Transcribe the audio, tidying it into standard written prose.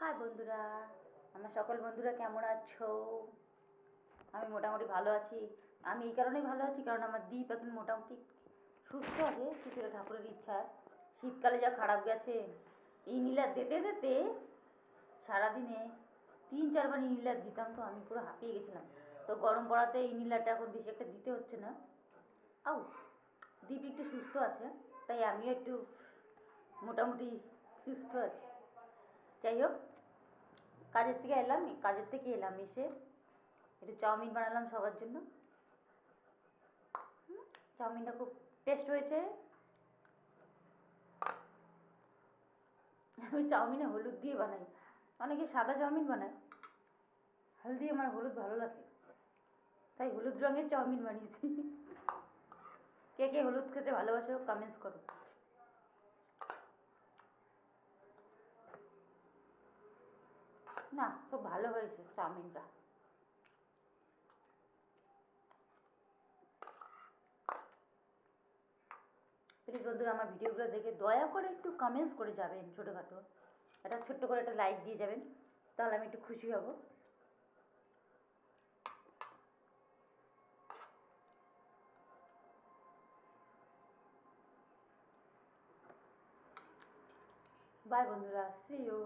High বন্ধুরা, আমার সকল বন্ধুরা কেমন আছো? আমি মোটামুটি ভালো আছি। আমি এই কারণেই ভালো আছি কারণ আমার দ্বীপ এখন মোটামুটি সুস্থ আছে কিছুটা ঠাকুরের ইচ্ছায়। শীতকালে যা খারাপ গেছে, ইনহেলার দিতে দিতে সারাদিনে 3-4 বার ইনহেলার দিতাম, তো আমি পুরো হাঁপিয়ে গেছিলাম। তো গরম পড়াতে ইনহেলারটা এখন বেশি একটা দিতে হচ্ছে না। আউ, দ্বীপ একটু সুস্থ আছে, তাই আমিও একটু মোটামুটি সুস্থ আছি। যাই হোক, কাজের থেকে এলাম, এসে একটু চাউমিন বানালাম সবার জন্য। চাউমিনটা খুব টেস্ট হয়েছে। আমি চাউমিনে হলুদ দিয়ে বানাই, অনেকে সাদা চাউমিন বানায়, হলদি আমার হলুদ ভালো লাগে, তাই হলুদ রঙের চাউমিন বানিয়েছি। কে কে হলুদ খেতে ভালোবাসো কমেন্টস করো। না, খুব ভালো হয়েছে চাউমিনটা। প্লিজ বন্ধুরা, আমার ভিডিওগুলো দেখে দয়া করে একটু কমেন্টস করে যাবেন, ছোটোখাটো একটা ছোট্ট করে একটা লাইক দিয়ে যাবেন, তাহলে আমি একটু খুশি হব। বাই বন্ধুরা, সি ইউ।